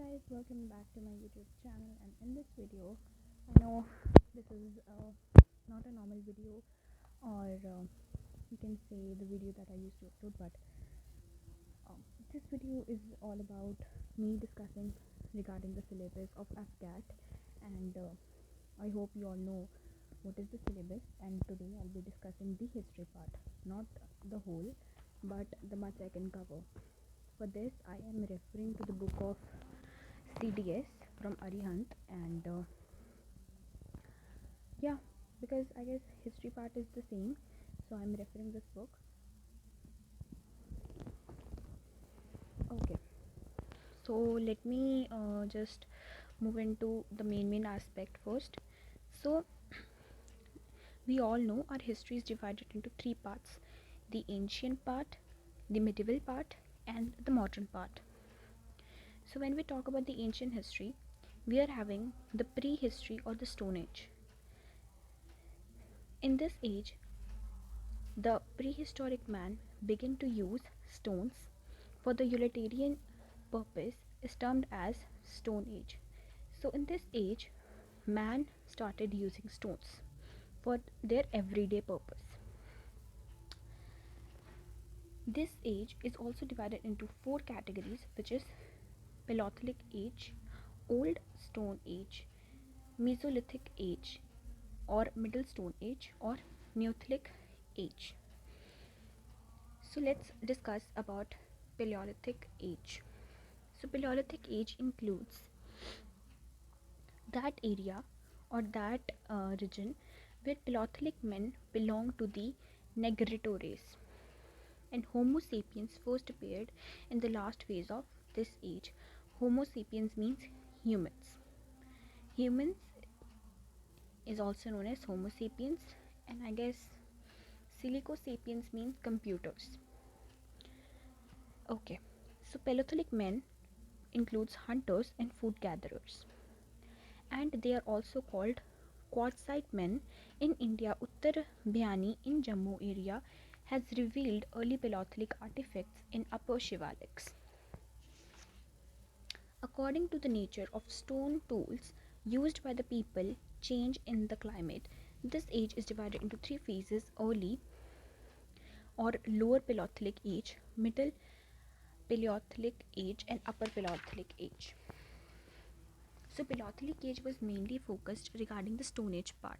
guys, welcome back to my YouTube channel. And in this video, I know this is not a normal video, or you can say the video that I used to upload, but this video is all about me discussing regarding the syllabus of Afact. And I hope you all know what is the syllabus. And today I'll be discussing the history part, not the whole, but the much I can cover. For this, I am referring to the book of CDS from Arihant, and yeah, because I guess history part is the same, so I'm referring this book. Okay, so let me just move into the main aspect first. So we all know our history is divided into three parts: the ancient part, the medieval part, and the modern part. So when we talk about the ancient history, we are having the prehistory or the Stone Age. In this age, the prehistoric man began to use stones for the utilitarian purpose is termed as Stone Age. So in this age, man started using stones for their everyday purpose. This age is also divided into four categories, which is Paleolithic Age, Old Stone Age, Mesolithic Age, or Middle Stone Age, or Neolithic Age. So let's discuss about Paleolithic Age. So Paleolithic Age includes that area or that region where Paleolithic men belong to the Negrito race, and Homo sapiens first appeared in the last phase of this age. Homo sapiens means humans. Humans is also known as Homo sapiens, and I guess Silico sapiens means computers. Okay, so Paleolithic men includes hunters and food gatherers, and they are also called quartzite men. In India, Uttar Bhyani in Jammu area has revealed early Paleolithic artifacts in upper Shivaliks. According to the nature of stone tools used by the people change in the climate, this age is divided into three phases: early or lower Paleolithic age, middle Paleolithic age, and upper Paleolithic age. So Paleolithic age was mainly focused regarding the Stone Age part.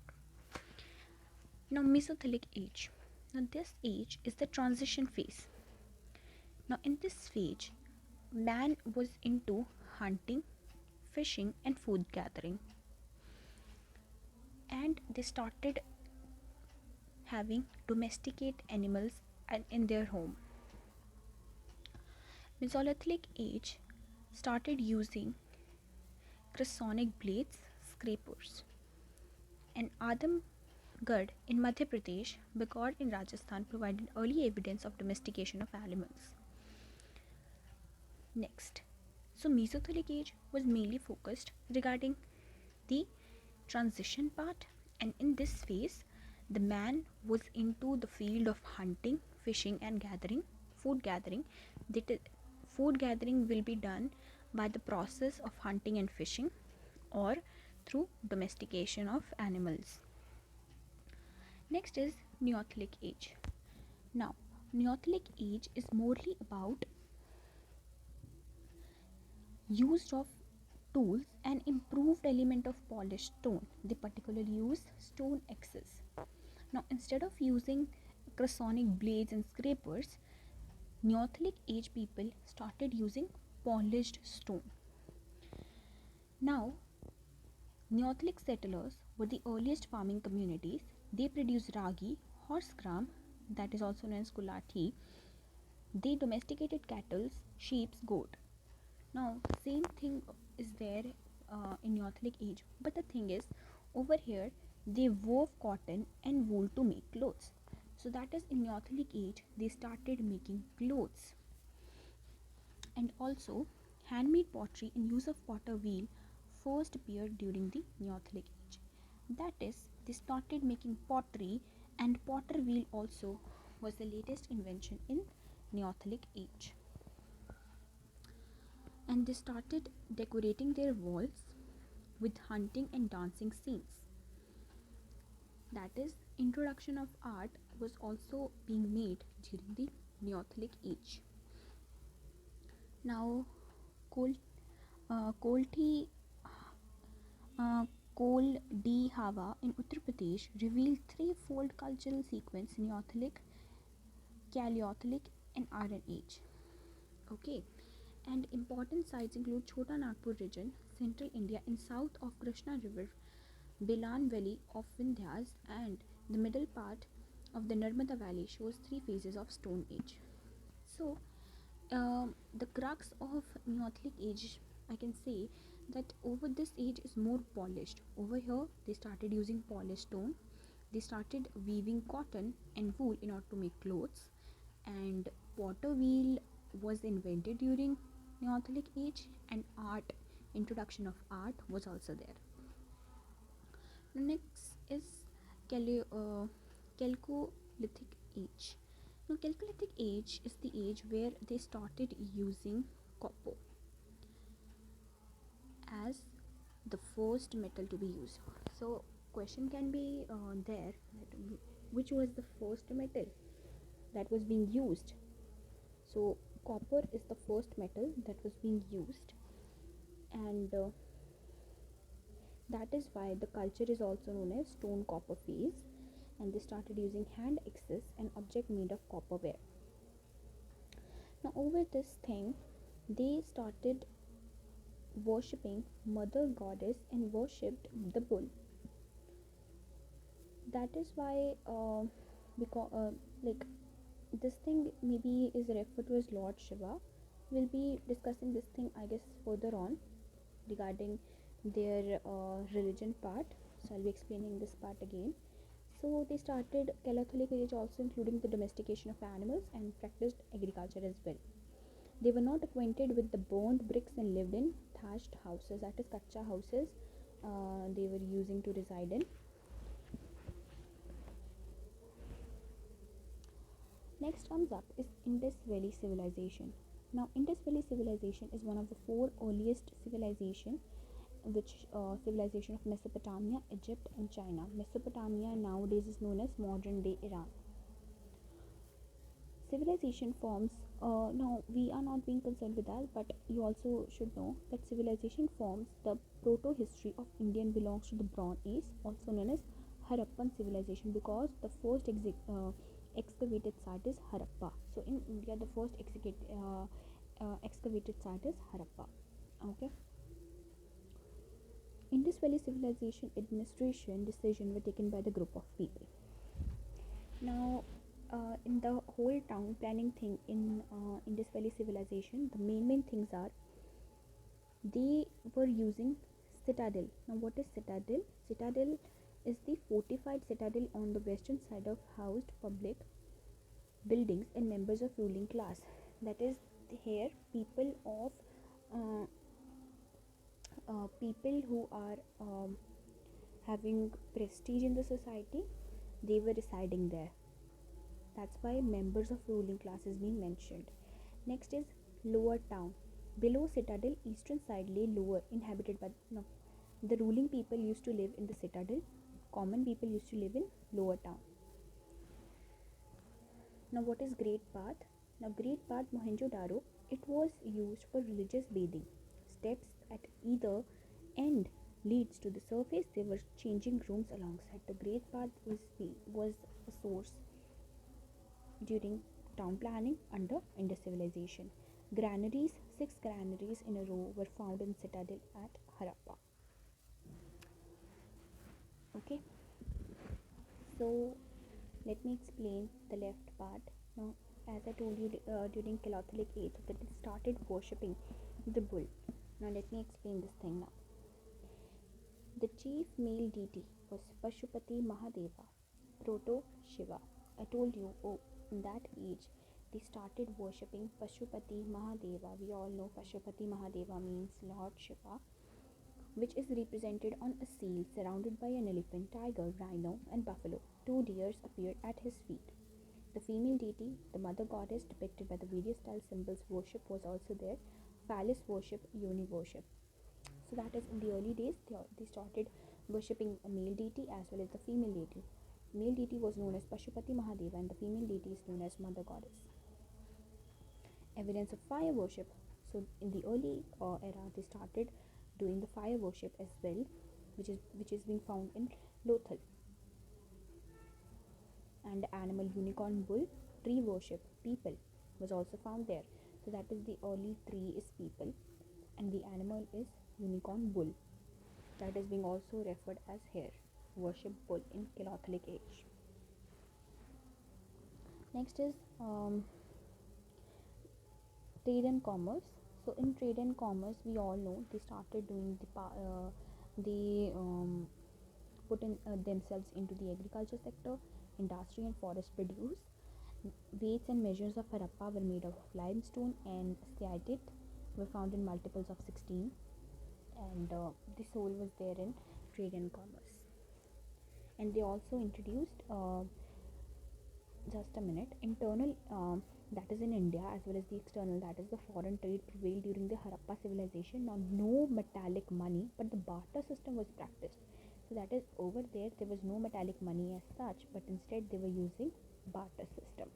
Now Mesolithic age. Now this age is the transition phase. Now in this phase, man was into hunting, fishing, and food gathering, and they started having domesticate animals in their home. Mesolithic age started using cresonic blades, scrapers, and Adamgarh in Madhya Pradesh, Bigod in Rajasthan provided early evidence of domestication of animals. Next, so Mesolithic age was mainly focused regarding the transition part, and in this phase, the man was into the field of hunting, fishing, and gathering, food gathering. Food gathering will be done by the process of hunting and fishing, or through domestication of animals. Next is Neolithic age. Now, Neolithic age is morely about use of tools and improved element of polished stone. They particularly use stone axes. Now, instead of using cresonic blades and scrapers, Neolithic age people started using polished stone. Now, Neolithic settlers were the earliest farming communities. They produced ragi, horse gram, that is also known as kulathi. They domesticated cattle, sheep, goat. Now, same thing is there in Neolithic age, but the thing is, over here they wove cotton and wool to make clothes. So that is in Neolithic age they started making clothes. And also, handmade pottery and use of potter wheel first appeared during the Neolithic age. That is, they started making pottery, and potter wheel also was the latest invention in Neolithic age. and they started decorating their walls with hunting and dancing scenes. That is, introduction of art was also being made during the Neolithic age. Now, Kol, Kolti uh, Kol D Hava in Uttar Pradesh revealed threefold cultural sequence: Neolithic, Paleolithic, and Iron Age. Okay, and important sites include Chota Nagpur region, central India, in south of Krishna River, Bilan Valley of Vindhyas, and the middle part of the Narmada Valley shows three phases of Stone Age. So, the crux of Neolithic age, I can say that over this age is more polished. Over here, they started using polished stone. They started weaving cotton and wool in order to make clothes, and potter wheel was invented during Neolithic age, and art, introduction of art was also there. Next is Chalcolithic age. Now, Chalcolithic age is the age where they started using copper as the first metal to be used. So, question can be there that which was the first metal that was being used. So, copper is the first metal that was being used, and that is why the culture is also known as stone copper phase, and they started using hand axes and object made of copperware. Now, over this thing, they started worshipping mother goddess and worshipped the bull. That is why, because like this thing maybe is referred to as Lord Shiva. We'll be discussing this thing, I guess, further on regarding their religion part. So I'll be explaining this part again. So they started Chalcolithic age also including the domestication of animals and practiced agriculture as well. They were not acquainted with the burned bricks and lived in thatched houses, that is kacha houses they were using to reside in. Next comes up is Indus Valley civilization. Now, Indus Valley civilization is one of the four earliest civilization, which civilization of Mesopotamia, Egypt, and China. Mesopotamia nowadays is known as modern day Iran. Civilization forms. Now, we are not being concerned with that, but you also should know that civilization forms the proto history of Indian belongs to the Bronze Age, also known as Harappan civilization, because the first excavated site is Harappa. So in India, the first excavated site is Harappa. Okay. Indus Valley civilization administration decision were taken by the group of people. Now, in the whole town planning thing in Indus Valley civilization, the main things are they were using citadel. Now, what is citadel? Citadel is the fortified citadel on the western side of housed public buildings and members of ruling class. That is, here uh, people who are having prestige in the society, they were residing there. That's why members of ruling class is being mentioned. Next is lower town. Below citadel, eastern side lay lower, inhabited by no. The ruling people used to live in the citadel. Common people used to live in lower town. Now, what is Great Bath? Now, Great Bath Mohenjo-daro, it was used for religious bathing. Steps at either end leads to the surface. They were changing rooms alongside. The Great Bath was a source during town planning under Indus civilization. Granaries, 6 granaries in a row were found in citadel at Harappa. Okay, so let me explain the left part. Now, as I told you during Chalcolithic age, that they started worshipping the bull. Now, let me explain this thing now. The chief male deity was Pashupati Mahadeva, Proto Shiva. I told you, in that age, they started worshipping Pashupati Mahadeva. We all know Pashupati Mahadeva means Lord Shiva, which is represented on a seal surrounded by an elephant, tiger, rhino, and buffalo. 2 deers appeared at his feet. The female deity, the mother goddess depicted by the various style symbols worship, was also there. palace worship, yoni worship. So that is in the early days they started worshipping a male deity as well as the female deity. Male deity was known as Pashupati Mahadeva and the female deity is known as Mother Goddess. Evidence of fire worship. So in the early era they started doing the fire worship as well, which is being found in Lothal. And animal unicorn bull tree worship people was also found there. So that is the early tree is people and the animal is unicorn bull. That is being also referred as here worship bull in Catholic age. Next is trade and commerce. So in trade and commerce we all know they started doing they put in themselves into the agriculture sector, industry and forest produce. Weights and measures of Harappa were made of limestone and steatite were found in multiples of 16 and the soul was there in trade and commerce. And they also introduced just a minute internal that is in India as well as the external that is the foreign trade prevailed during the Harappa civilization. Now no metallic money but the barter system was practiced. So that is over there was no metallic money as such but instead they were using barter system.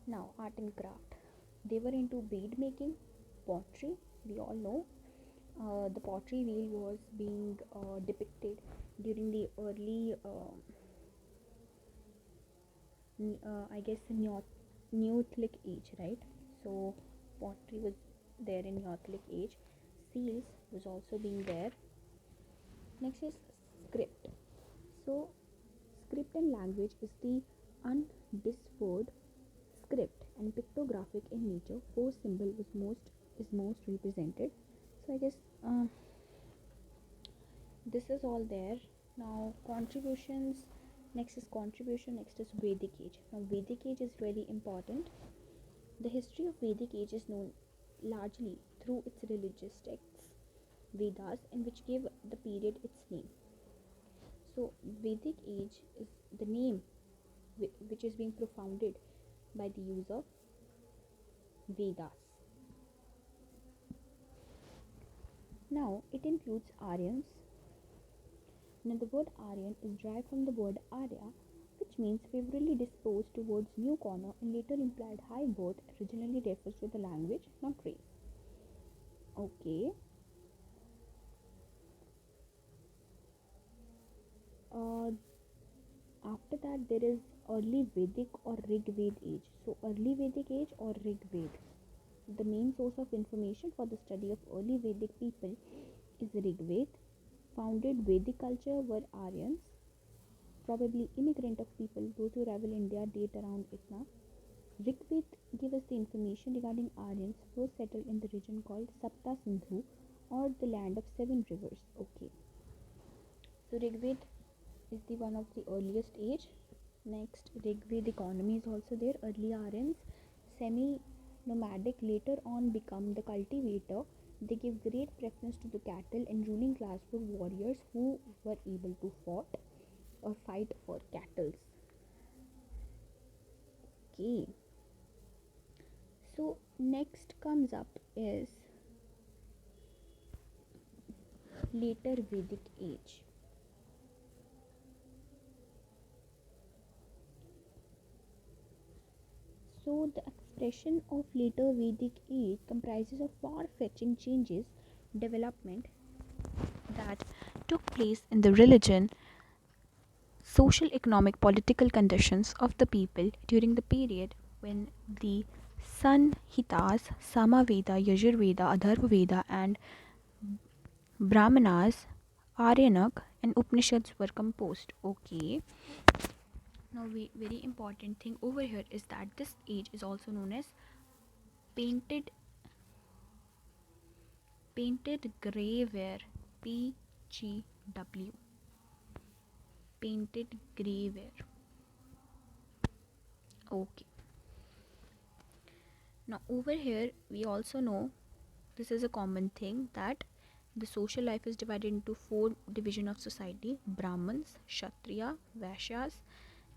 Now art and craft. They were into bead making, pottery. We all know the pottery wheel was being depicted during the early I guess Neolithic age, right? So pottery was there in Neolithic age. Seals was also being there. Next is script. So script and language is the undeciphered script and pictographic in nature. Four symbol is most represented. So I guess this is all there. Now contributions. Next is contribution. Next is Vedic age. Now Vedic age is very important. The history of Vedic age is known largely through its religious texts, Vedas, and which gave the period its name. So Vedic age is the name which is being propounded by the use of Vedas. Now it includes Aryans. Now the word Aryan is derived from the word Arya, which means favorably disposed towards newcomer and later implied high birth, originally refers to the language, not race. Okay. After that there is early Vedic or Rig Ved age. So early Vedic age or Rig Ved. The main source of information for the study of early Vedic people is Rig Ved. Founded Vedic culture were Aryans, probably immigrant of people. Those who arrival India date around Itna. Rig Ved give us the information regarding Aryans first settled in the region called Sapta Sindhu or the land of seven rivers. Okay. So Rig Ved is the one of the earliest age. Next, Rig Ved economy is also there. Early Aryans, semi-nomadic, later on become the cultivator. They give great preference to the cattle and ruling class were warriors who were able to fight for cattle. Okay. So next comes up is later Vedic age. So the expression of later Vedic age comprises of far-fetching changes, development that took place in the religion, social, economic, political conditions of the people during the period when the Sanhitas, Samaveda, Yajurveda, Atharvaveda and Brahmanas, Aryanak and Upanishads were composed. Okay. Now, very important thing over here is that this age is also known as painted grayware, PGW, painted grayware. Okay. Now over here we also know this is a common thing that the social life is divided into four division of society: Brahmins, Kshatriya, Vaishyas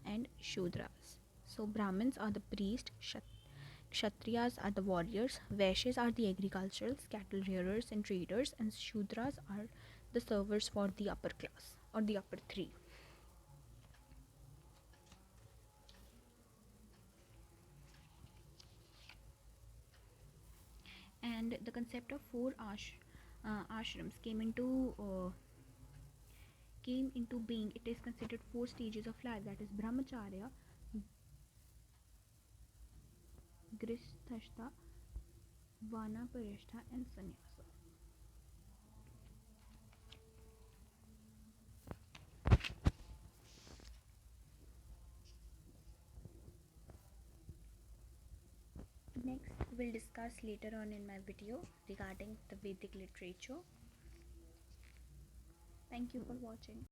and Shudras. So Brahmins are the priest, Kshatriyas are the warriors, Vaishyas are the agriculturals, cattle rearers and traders, and Shudras are the servers for the upper class or the upper three. And the concept of four ashrams came into being. It is considered four stages of life, that is brahmacharya, grihastha, vanaprastha and sannyasa. Next, we'll discuss later on in my video regarding the Vedic literature. Thank you for watching.